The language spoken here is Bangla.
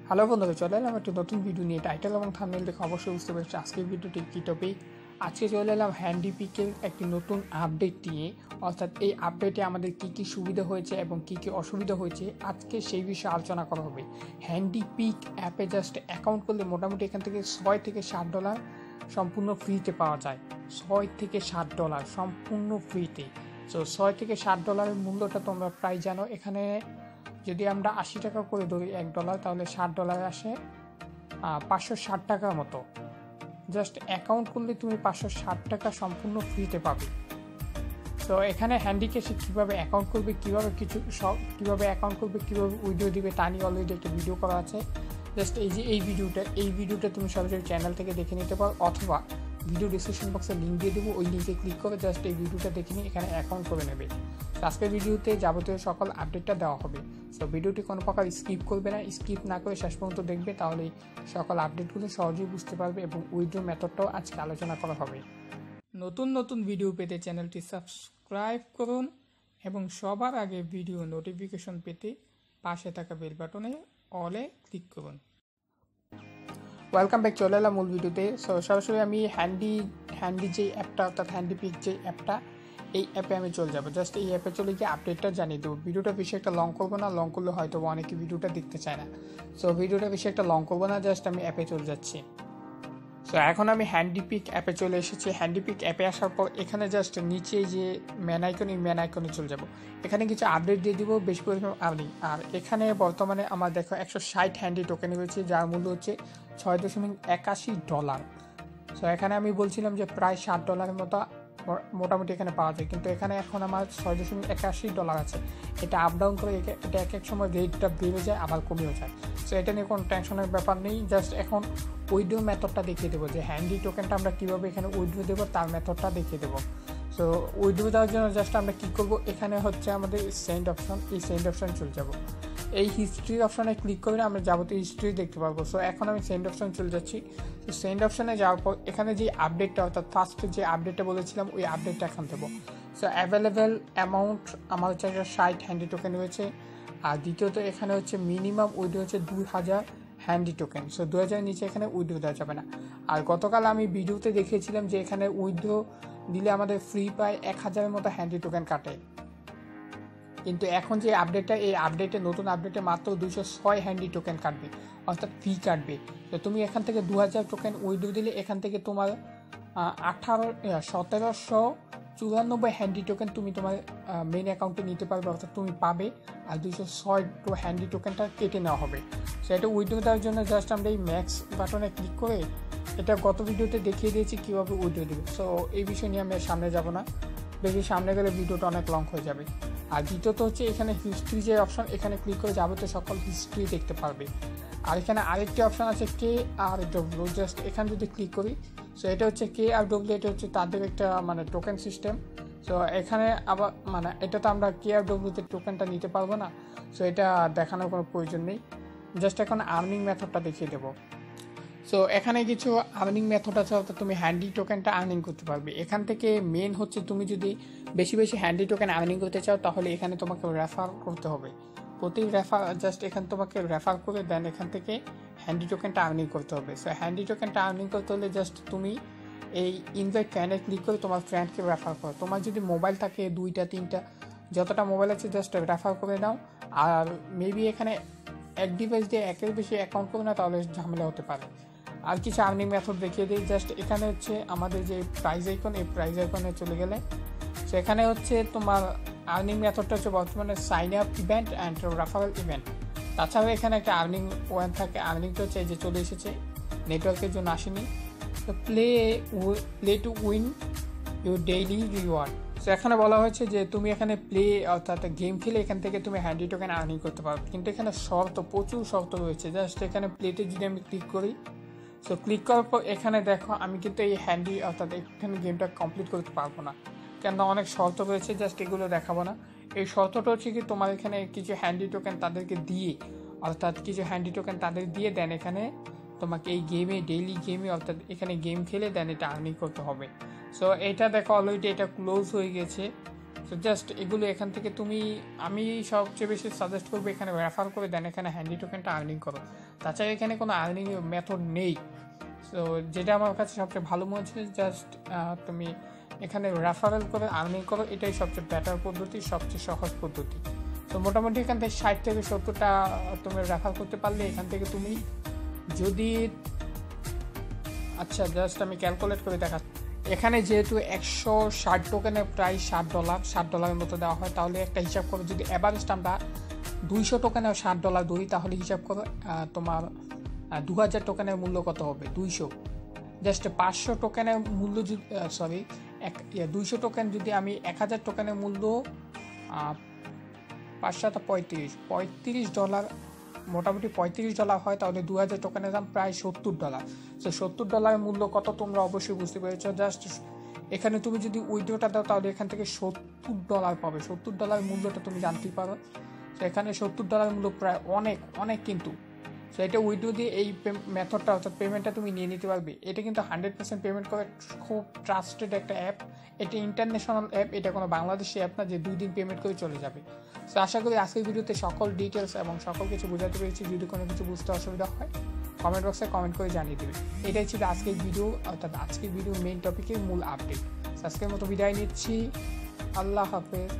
হ্যালো বন্ধুরা, চলে এলাম একটা নতুন ভিডিও নিয়ে। টাইটেল এবং থাম্বনেল দেখে অবশ্যই বুঝতে পারছি আজকের ভিডিওটি কী টপিক। আজকে চলে এলাম হ্যান্ডিপিকের একটি নতুন আপডেট নিয়ে, অর্থাৎ এই আপডেটে আমাদের কী কী সুবিধা হয়েছে এবং কী কী অসুবিধা হয়েছে আজকে সেই বিষয়ে আলোচনা করা হবে। হ্যান্ডিপিক অ্যাপে জাস্ট অ্যাকাউন্ট করলে মোটামুটি এখান থেকে $6 থেকে $7 সম্পূর্ণ ফ্রিতে পাওয়া যায়। $6 থেকে $7 সম্পূর্ণ ফ্রিতে। সো $6 থেকে $7 মূল্যটা তোমরা প্রায় জানো। এখানে যদি আমরা 80 টাকা করে ধরি $1, তাহলে $7 আসে 560 টাকার মতো। জাস্ট অ্যাকাউন্ট করলে তুমি 560 টাকা সম্পূর্ণ ফ্রিতে পাবে। তো এখানে হ্যান্ডিক্যাশে কীভাবে অ্যাকাউন্ট করবে, কীভাবে অ্যাকাউন্ট করবে, কীভাবে উইডিও দিবে তা নিয়ে অলরেডি একটা ভিডিও করা আছে। জাস্ট এই ভিডিওটা তুমি সরাসরি চ্যানেল থেকে দেখে নিতে পারো, অথবা ভিডিও ডিসক্রিপশন বক্সে লিঙ্ক দিয়ে দেবো, ওই লিঙ্কে ক্লিক করে জাস্ট এই ভিডিওটা দেখে নিয়ে এখানে অ্যাকাউন্ট করে নেবে। আজকের ভিডিওতে যাবতীয় সকল আপডেটটা দেওয়া হবে। সো ভিডিওটি কোনো প্রকার স্কিপ করবে না, স্কিপ না করে শেষ পর্যন্ত দেখবে, তাহলে সকল আপডেটগুলো সহজেই বুঝতে পারবে এবং উইথড্র মেথডটাও আজকে আলোচনা করা হবে। নতুন ভিডিও পেতে চ্যানেলটি সাবস্ক্রাইব করুন এবং সবার আগে ভিডিও নোটিফিকেশন পেতে পাশে থাকা বেল বাটনে অলে ক্লিক করুন। ওয়েলকাম ব্যাক, চলে এলাম মূল ভিডিওতে। সরাসরি আমি হ্যান্ডি যে অ্যাপটা, অর্থাৎ হ্যান্ডিপিক যে অ্যাপটা, এই অ্যাপে আমি চলে যাবো। জাস্ট এই অ্যাপে চলে গিয়ে আপডেটটা জানিয়ে দেবো। ভিডিওটা বেশি একটা লং করবো না, লং করলে হয়তো অনেকে ভিডিওটা দেখতে চায় না। সো ভিডিওটা বেশি একটা লং করবো না, জাস্ট আমি অ্যাপে চলে যাচ্ছি। সো এখন আমি হ্যান্ডিপিক অ্যাপে চলে এসেছি। হ্যান্ডিপিক অ্যাপে আসার পর এখানে জাস্ট নিচে যে ম্যান আইকনে চলে যাব। এখানে কিছু আপডেট দিয়ে দিব, বেশি পরিমাণ আর্নিং। আর এখানে বর্তমানে আমার দেখো 160 হ্যান্ডি টোকেন রয়েছে, যার মূল্য হচ্ছে $6.81। সো এখানে আমি বলছিলাম যে প্রায় $7 মতো মোটামুটি এখানে পাওয়া যায়, কিন্তু এখানে এখন আমার $6.81 আছে। এটা আপ ডাউন করে, এটা এক সময় রেটটা বেড়ে যায় আবার কমেও যায়। সো এটা নিয়ে কোনো টেনশনের ব্যাপার নেই। জাস্ট এখন উইথড্র মেথডটা দেখিয়ে দেবো, যে হ্যান্ডি টোকেনটা আমরা কীভাবে এখানে উইথড্র দেবো তার মেথডটা দেখিয়ে দেবো। সো উইথড্র দেওয়ার জন্য জাস্ট আমরা কী করবো, এখানে হচ্ছে আমাদের সেন্ড অপশন, এই সেন্ড অপশন চলে যাব। এই হিস্ট্রি অপশানে ক্লিক করে আমরা যাবতীয় হিস্ট্রি দেখতে পারবো। সো এখন আমি সেন্ড অপশন চলে যাচ্ছি। তো সেন্ড অপশানে যাওয়ার পর এখানে যে আপডেটটা, অর্থাৎ ফার্স্ট যে আপডেটটা বলেছিলাম ওই আপডেটটা এখন দেবো। সো অ্যাভেলেবেল অ্যামাউন্ট আমার হচ্ছে 60 হ্যান্ডি টোকেন রয়েছে। আর দ্বিতীয়ত এখানে হচ্ছে মিনিমাম উইথড্র হচ্ছে 2000 হ্যান্ডি টোকেন। সো 2000 নিচে এখানে উইথড্র দেওয়া যাবে না। আর গতকাল আমি ভিডিওতে দেখিয়েছিলাম যে এখানে উইথড্র দিলে আমাদের ফ্রি প্রায় 1000-এর মতো হ্যান্ডি টোকেন কাটে, কিন্তু এখন যে আপডেটটা, এই আপডেটে নতুন আপডেটে মাত্র 206 হ্যান্ডি টোকেন কাটবে, অর্থাৎ ফি কাটবে। তো তুমি এখান থেকে 2000 টোকেন উইথড্র দিলে এখান থেকে তোমার 1794 হ্যান্ডি টোকেন তুমি তোমার মেন অ্যাকাউন্টে নিতে পারবে, অর্থাৎ তুমি পাবে। আর 206 হ্যান্ডি টোকেনটা কেটে নেওয়া হবে। সেটা উইথড্র দেওয়ার জন্য জাস্ট আমরা এই ম্যাক্স বাটনে ক্লিক করে, এটা গত ভিডিওতে দেখিয়ে দিয়েছি কীভাবে উইথড্র দেবে। সো এই বিষয় নিয়ে আমি সামনে যাব না, বেশি সামনে গেলে ভিডিওটা অনেক লং হয়ে যাবে। আর দ্বিতীয়ত হচ্ছে এখানে হিস্ট্রি যে অপশন, এখানে ক্লিক করে যাবতীয় সকল হিস্ট্রি দেখতে পারবে। আর এখানে আরেকটি অপশান আছে KRW, জাস্ট এখানে যদি ক্লিক করি, সো এটা হচ্ছে KRW, এটা হচ্ছে তাদের একটা মানে টোকেন সিস্টেম। সো এখানে আবার মানে এটা তো আমরা KRWতে টোকেনটা নিতে পারবো না, সো এটা দেখানোর কোনো প্রয়োজন নেই। জাস্ট এখন আর্নিং মেথডটা দেখিয়ে দেবো। সো এখানে কিছু আর্নিং মেথড আছে, অর্থাৎ তুমি হ্যান্ডি টোকেনটা আর্নিং করতে পারবে। এখান থেকে মেন হচ্ছে তুমি যদি বেশি হ্যান্ডি টোকেন আর্নিং করতে চাও, তাহলে এখানে তোমাকে রেফার করতে হবে। জাস্ট এখানে তোমাকে রেফার করে দেন এখান থেকে হ্যান্ডি টোকেনটা আর্নিং করতে হবে। সো হ্যান্ডি টোকেনটা আর্নিং করতে হলে জাস্ট তুমি এই ইনভাইট ফ্রেন্ডে ক্লিক করে তোমার ফ্রেন্ডকে রেফার করো। তোমার যদি মোবাইল থাকে 2টা 3টা, যতটা মোবাইল আছে জাস্ট রেফার করে নাও। আর মেবি এখানে এক ডিভাইস দিয়ে একের বেশি অ্যাকাউন্ট করো না, তাহলে ঝামেলা হতে পারে। আর কিছু আর্নিং মেথড দেখিয়ে দিই। জাস্ট এখানে হচ্ছে আমাদের যে প্রাইজ আইকন, এই প্রাইজ আইকনে চলে গেলে সেখানে হচ্ছে তোমার আর্নিং মেথডটা হচ্ছে বর্তমানে sign up event and referral event. তাছাড়াও এখানে একটা আর্নিং ওয়ান থাকে, আর্নিংটা হচ্ছে এই যে চলে এসেছে, নেটওয়ার্কের জন্য আসেনি। তো play to win your daily reward. So এখানে বলা হয়েছে যে তুমি এখানে অর্থাৎ গেম খেলে এখান থেকে তুমি হ্যান্ডি টোকেন আর্নিং করতে পারো, কিন্তু এখানে প্রচুর শর্ত রয়েছে। জাস্ট এখানে প্লেতে যদি আমি ক্লিক করি, সো ক্লিক করার পর এখানে দেখো আমি কিন্তু এই হ্যান্ডি অর্থাৎ এখানে গেমটা কমপ্লিট করতে পারবো না, কেন অনেক শর্ত রয়েছে। জাস্ট এগুলো দেখাবো না। এই শর্তটা হচ্ছে কি, তোমার এখানে কিছু হ্যান্ডি টোকেন তাদেরকে দিয়ে, অর্থাৎ কিছু হ্যান্ডি টোকেন তাদের দিয়ে দেন এখানে তোমাকে এই গেমে, ডেইলি গেমে, অর্থাৎ এখানে গেম খেলে দেন এটা আর্নিং করতে হবে। সো এটা দেখো অলরেডি এটা ক্লোজ হয়ে গেছে। সো জাস্ট এগুলো এখান থেকে আমি সবচেয়ে বেশি সাজেস্ট করবো এখানে রেফার করে দেন, এখানে হ্যান্ডি টোকেনটা আর্নিং করো। তাছাড়া এখানে কোনো আর্নিং মেথড নেই। সো যেটা আমার কাছে সবচেয়ে ভালো মনে হচ্ছে জাস্ট তুমি এখানে রেফারেল করে আর্নিং করো, এটাই সবচেয়ে বেটার পদ্ধতি, সবচেয়ে সহজ পদ্ধতি। তো মোটামুটি এখান থেকে 60 থেকে 70টা তুমি রেফার করতে পারলে এখান থেকে তুমি যদি আচ্ছা জাস্ট আমি ক্যালকুলেট করে দেখাচ্ছি। এখানে যেহেতু 160 টোকেনের প্রায় $60 মতো দেওয়া হয়, তাহলে একটা হিসাব করো যদি অ্যাভারেজটা আমরা 200 টোকেনে $60 ধরি, তাহলে হিসাব করো তোমার 2000 টোকেনের মূল্য কত হবে। 200 জাস্ট 500 টোকেনের মূল্য যদি 200 টোকেন যদি আমি 1000 টোকেনের মূল্য $535 মোটামুটি $35 হয়, তাহলে 2000 টোকেনের দাম প্রায় $70। সো $70 মূল্য কত তোমরা অবশ্যই বুঝতে পেরেছো। জাস্ট এখানে তুমি যদি উইথড্রটা দাও তাহলে এখান থেকে $70 পাবে। $70 মূল্যটা তুমি জানতেই পারো। তো এখানে $70 মূল্য প্রায় অনেক কিন্তু। সো এটা উইথড্র দিয়ে এই মেথডটা অর্থাৎ পেমেন্টটা তুমি নিয়ে নিতে পারবে। এটা কিন্তু 100% পেমেন্ট করে, খুব ট্রাস্টেড একটা অ্যাপ। এটা ইন্টারন্যাশনাল অ্যাপ, এটা কোনো বাংলাদেশি অ্যাপ না যে 2 দিন পেমেন্ট করে চলে যাবে। সো আশা করি আজকের ভিডিওতে সকল ডিটেলস এবং সকল কিছু বোঝাতে পেরেছি। যদি কোনো কিছু বুঝতে অসুবিধা হয় কমেন্ট বক্সে কমেন্ট করে জানিয়ে দেবে। এটাই ছিল আজকের ভিডিও, অর্থাৎ আজকের ভিডিওর মেইন টপিকের মূল আপডেট। আজকের মতো বিদায় নিচ্ছি, আল্লাহ হাফেজ।